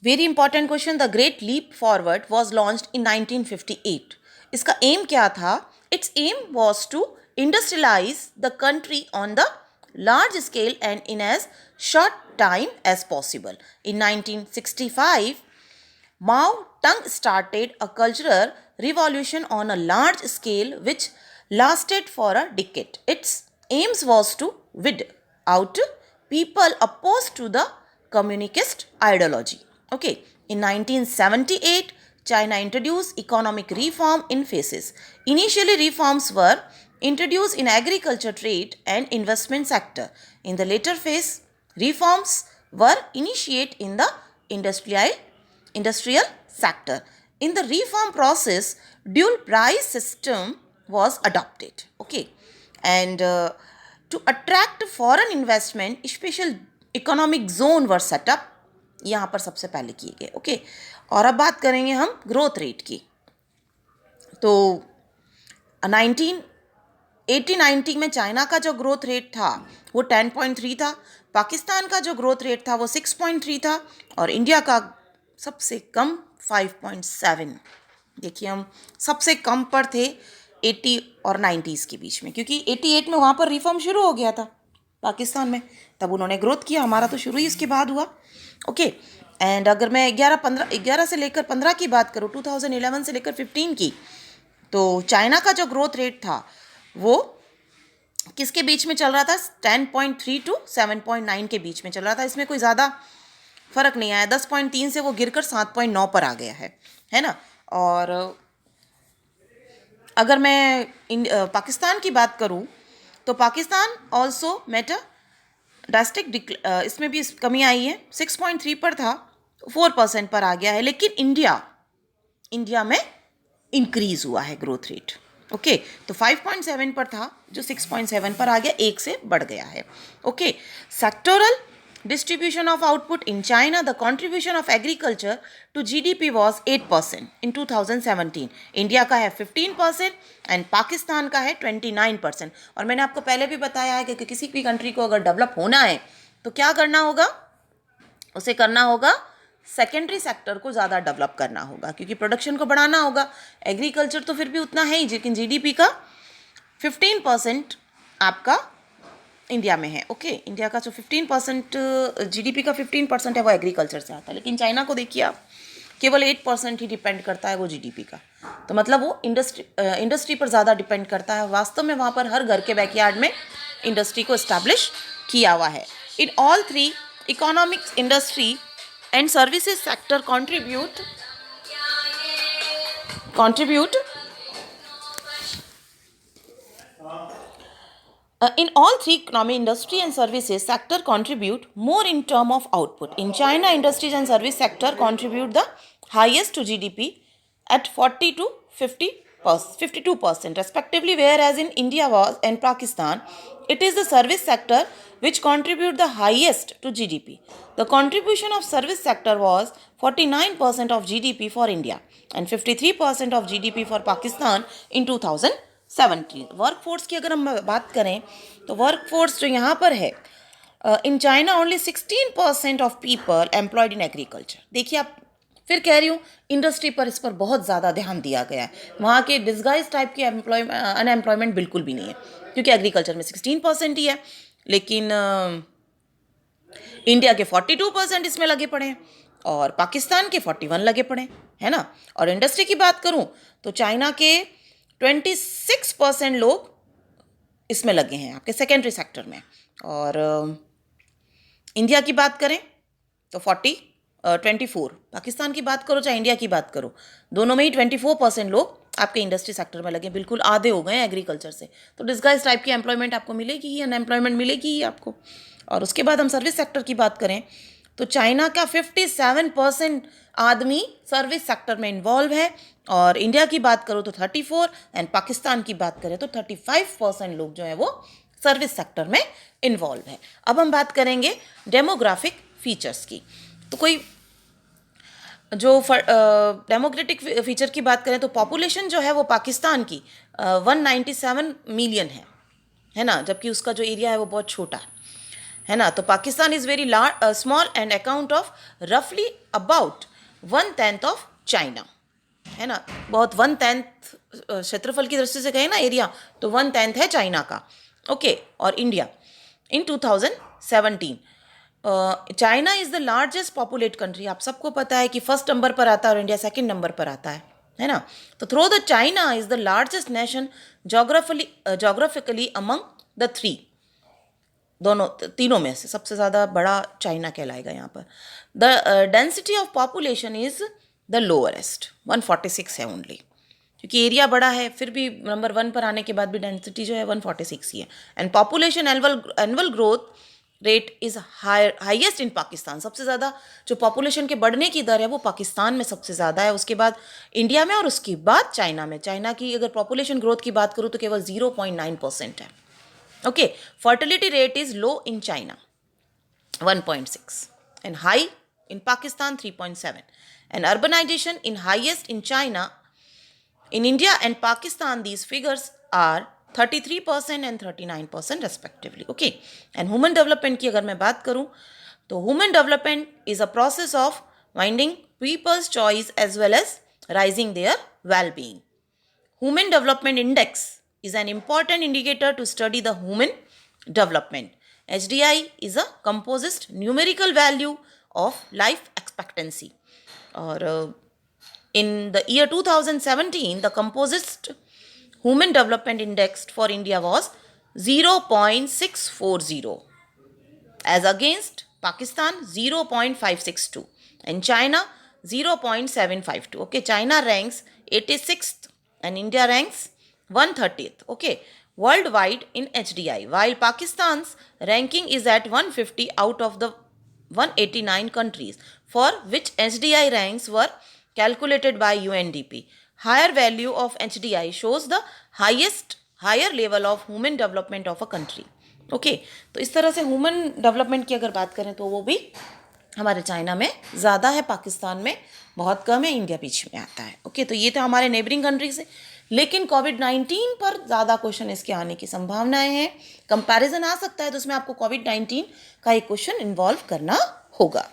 Very important question, the great leap forward was launched in 1958. इसका aim क्या था? Its aim was to industrialise the country on the large scale and in as short time as possible. In 1965, Mao Tung started a cultural revolution on a large scale which lasted for a decade. Its aims was to weed out people opposed to the communist ideology. Okay, in 1978, China introduced economic reform in phases. Initially, reforms were introduced in agriculture, trade, and investment sector. In the later phase, reforms were initiated in the industrial sector. In the reform process, dual price system was adopted. Okay, and to attract foreign investment, special economic zone were set up. यहाँ पर सबसे पहले किए गए. Okay, और अब बात करेंगे हम ग्रोथ रेट की. तो 1980-90 में चाइना का जो ग्रोथ रेट था वो 10.3 था, पाकिस्तान का जो ग्रोथ रेट था वो 6.3 था, और इंडिया का सबसे कम 5.7. देखिए हम सबसे कम पर थे 80 और 90s के बीच में, क्योंकि 88 में वहाँ पर रिफॉर्म शुरू हो गया था पाकिस्तान में, तब उन्होंने ग्रोथ किया. हमारा तो शुरू ही इसके बाद हुआ. ओके, एंड अगर मैं 11 से लेकर 15 की बात करूँ, 2011 से लेकर 15 की, तो चाइना का जो ग्रोथ रेट था वो किसके बीच में चल रहा था? 10.3 टू 7.9 के बीच में चल रहा था. इसमें कोई ज़्यादा फर्क नहीं आया. 10.3 से वो गिरकर 7.9 पर आ गया है ना. और अगर मैं पाकिस्तान की बात करूं तो Pakistan also met a drastic इसमें भी कमी आई है. 6.3 पर था, 4% पर आ गया है. लेकिन इंडिया में इंक्रीज हुआ है ग्रोथ रेट. ओके, तो 5.7 पर था जो 6.7 पर आ गया, एक से बढ़ गया है. Okay, sectoral distribution of output in China, the contribution of agriculture to GDP was 8% in 2017. India का है 15% एंड पाकिस्तान का है 29%. और मैंने आपको पहले भी बताया है कि किसी भी कंट्री को अगर डेवलप होना है तो क्या करना होगा? उसे करना होगा सेकेंडरी सेक्टर को ज़्यादा डेवलप करना होगा, क्योंकि प्रोडक्शन को बढ़ाना होगा. एग्रीकल्चर तो फिर भी उतना है ही, लेकिन जीडीपी का 15% आपका इंडिया में है. ओके, इंडिया का जो 15% जीडीपी का 15% है वो एग्रीकल्चर से आता है. लेकिन चाइना को देखिए आप, केवल 8% ही डिपेंड करता है वो जीडीपी का. तो मतलब वो इंडस्ट्री पर ज़्यादा डिपेंड करता है. वास्तव में वहाँ पर हर घर के बैकयार्ड में इंडस्ट्री को इस्टेब्लिश किया हुआ है. In all three economics, industry and services sector contribute in all three economy, industry and services sector contribute more in term of output. In China, industries and service sector contribute the highest to GDP at 40 to 52% respectively, whereas in India was and Pakistan, it is the service sector which contribute the highest to GDP. The contribution of service sector was 49% of GDP for India and 53% of GDP for Pakistan in 2017. Workforce की अगर हम बात करें तो workforce जो यहाँ पर है, in China only 16% of people employed in agriculture. देखिए आप, फिर कह रही हूँ इंडस्ट्री पर इस पर बहुत ज़्यादा ध्यान दिया गया है. वहाँ के डिस्गाइज टाइप की अनएम्प्लॉयमेंट बिल्कुल भी नहीं है, क्योंकि एग्रीकल्चर में 16% ही है. लेकिन इंडिया के 42% इसमें लगे पड़े हैं और पाकिस्तान के 41 लगे पड़े हैं, है ना. और इंडस्ट्री की बात करूँ तो चाइना के 26% लोग इसमें लगे हैं आपके सेकेंडरी सेक्टर में, और इंडिया की बात करें तो 24. पाकिस्तान की बात करो चाहे इंडिया की बात करो, दोनों में ही 24% लोग आपके इंडस्ट्री सेक्टर में लगे. बिल्कुल आधे हो गए हैं एग्रीकल्चर से. तो डिस्गाइज टाइप की एम्प्लॉयमेंट आपको मिलेगी ही, अनएम्प्लॉयमेंट मिलेगी ही आपको. और उसके बाद हम सर्विस सेक्टर की बात करें तो चाइना का 57% आदमी सर्विस सेक्टर में इन्वॉल्व है, और इंडिया की बात करो तो 34 एंड पाकिस्तान की बात करें तो 35% लोग जो है वो सर्विस सेक्टर में इन्वॉल्व है. अब हम बात करेंगे डेमोग्राफिक फीचर्स की. तो कोई जो डेमोक्रेटिक फीचर की बात करें तो पॉपुलेशन जो है वो पाकिस्तान की 197 मिलियन है ना, जबकि उसका जो एरिया है वो बहुत छोटा है ना. तो Pakistan is very small and account of रफली अबाउट 1/10 ऑफ चाइना, है ना. बहुत 1/10 क्षेत्रफल की दृष्टि से कहें ना एरिया, तो 1/10 है चाइना का. ओके. और India in 2017, China is the largest populate country. आप सबको पता है कि फर्स्ट नंबर पर आता है और इंडिया सेकंड नंबर पर आता है ना. तो through the China is the largest nation geographically among the three. दोनों तीनों में से सबसे ज़्यादा बड़ा चाइना कहलाएगा यहाँ पर. The density of population is the lowest, 146 है ओनली. क्योंकि एरिया बड़ा है, फिर भी नंबर 1 पर आने के बाद भी डेंसिटी जो है 146 ही है. And population annual growth rate is highest in Pakistan. सबसे ज़्यादा जो पॉपुलेशन के बढ़ने की दर है वो पाकिस्तान में सबसे ज़्यादा है, उसके बाद इंडिया में और उसके बाद चाइना में. चाइना की अगर पॉपुलेशन ग्रोथ की बात करूँ तो केवल 0.9% है. Okay, fertility rate is low in China, 1.6, and high in Pakistan, 3.7, and urbanization in highest in China. In India and Pakistan, these figures are 33% and 39% respectively. Okay, and human development की अगर मैं बात करूँ तो human development is a process of finding people's choice as well as rising their well-being. Human Development Index is an important indicator to study the human development. HDI is a composite numerical value of life expectancy. Or in the year 2017, the composite human development index for India was 0.640 as against Pakistan 0.562 and China 0.752. Okay, China ranks 86th and India ranks 130th. Okay, worldwide in HDI, while Pakistan's ranking is at 150 out of the 189 countries for which HDI ranks were calculated by UNDP. Higher value of HDI shows the higher level of human development of a country. Okay, तो इस तरह से human development की अगर बात करें तो वो भी हमारे चाइना में ज़्यादा है, पाकिस्तान में बहुत कम है, इंडिया पीछे में आता है. ओके, तो ये तो हमारे नेबरिंग कंट्री से. लेकिन कोविड-19 पर ज़्यादा क्वेश्चन इसके आने की संभावनाएं हैं. कंपैरिजन आ सकता है तो उसमें आपको कोविड-19 का एक क्वेश्चन इन्वॉल्व करना होगा.